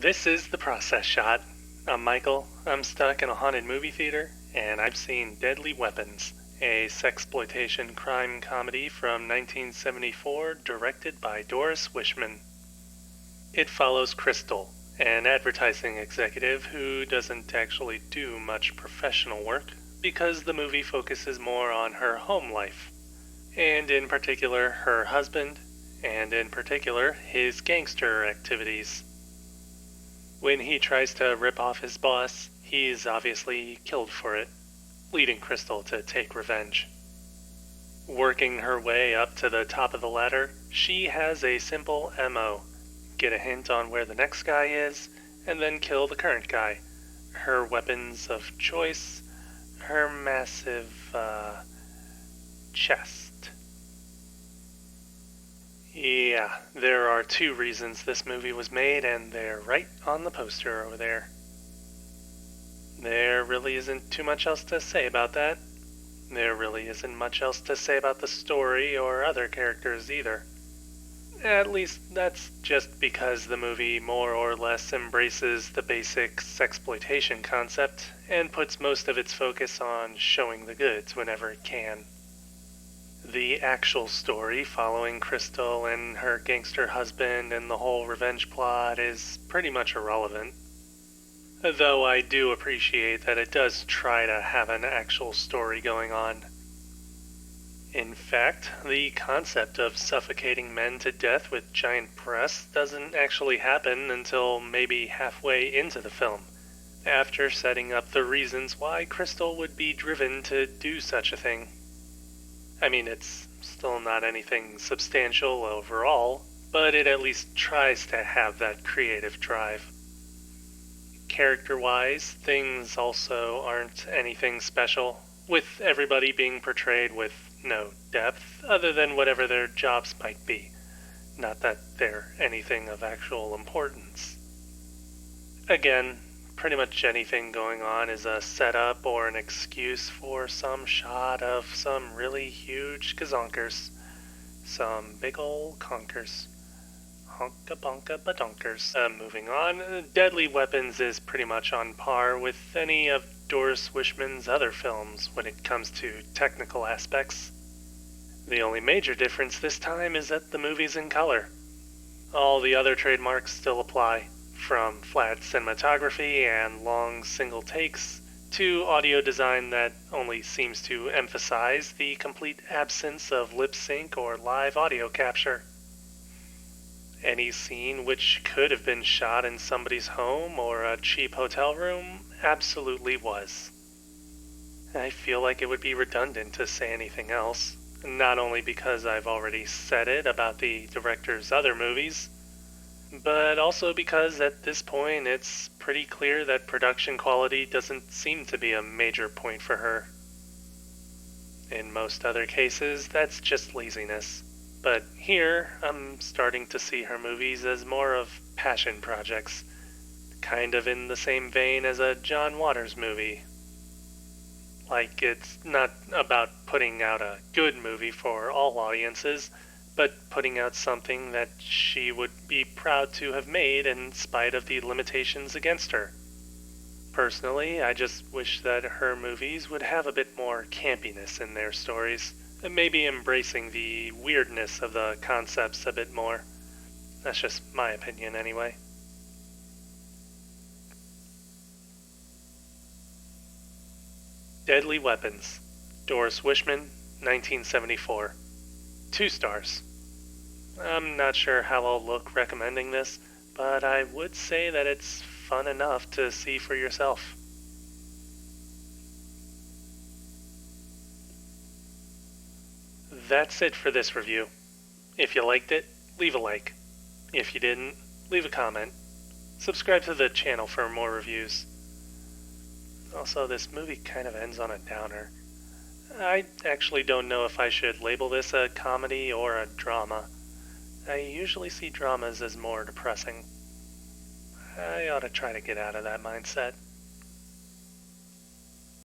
This is The Process Shot. I'm Michael. I'm stuck in a haunted movie theater, and I've seen Deadly Weapons, a sexploitation crime comedy from 1974 directed by Doris Wishman. It follows Crystal, an advertising executive who doesn't actually do much professional work because the movie focuses more on her home life, and in particular her husband, and in particular his gangster activities. When he tries to rip off his boss, he's obviously killed for it, leading Crystal to take revenge. Working her way up to the top of the ladder, she has a simple MO. Get a hint on where the next guy is, and then kill the current guy. Her weapons of choice, her massive, chest. Yeah, there are two reasons this movie was made, and they're right on the poster over there. There really isn't too much else to say about that. There really isn't much else to say about the story or other characters either. At least that's just because the movie more or less embraces the basic sexploitation concept and puts most of its focus on showing the goods whenever it can. The actual story following Crystal and her gangster husband and the whole revenge plot is pretty much irrelevant. Though I do appreciate that it does try to have an actual story going on. In fact, the concept of suffocating men to death with giant breasts doesn't actually happen until maybe halfway into the film, after setting up the reasons why Crystal would be driven to do such a thing. I mean, it's still not anything substantial overall, but it at least tries to have that creative drive. Character-wise, things also aren't anything special, with everybody being portrayed with no depth other than whatever their jobs might be. Not that they're anything of actual importance. Again, pretty much anything going on is a setup or an excuse for some shot of some really huge gazonkers. Some big ol' conkers. Honka-bonka-badonkers. Moving on, Deadly Weapons is pretty much on par with any of Doris Wishman's other films when it comes to technical aspects. The only major difference this time is that the movie's in color. All the other trademarks still apply, from flat cinematography and long single takes to audio design that only seems to emphasize the complete absence of lip sync or live audio capture. Any scene which could have been shot in somebody's home or a cheap hotel room absolutely was. I feel like it would be redundant to say anything else, not only because I've already said it about the director's other movies, but also because at this point it's pretty clear that production quality doesn't seem to be a major point for her. In most other cases, that's just laziness. But here, I'm starting to see her movies as more of passion projects, kind of in the same vein as a John Waters movie. Like, it's not about putting out a good movie for all audiences, but putting out something that she would be proud to have made in spite of the limitations against her. Personally, I just wish that her movies would have a bit more campiness in their stories, and maybe embracing the weirdness of the concepts a bit more. That's just my opinion anyway. Deadly Weapons, Doris Wishman, 1974. 2 stars. I'm not sure how I'll look recommending this, but I would say that it's fun enough to see for yourself. That's it for this review. If you liked it, leave a like. If you didn't, leave a comment. Subscribe to the channel for more reviews. Also, this movie kind of ends on a downer. I actually don't know if I should label this a comedy or a drama. I usually see dramas as more depressing. I ought to try to get out of that mindset.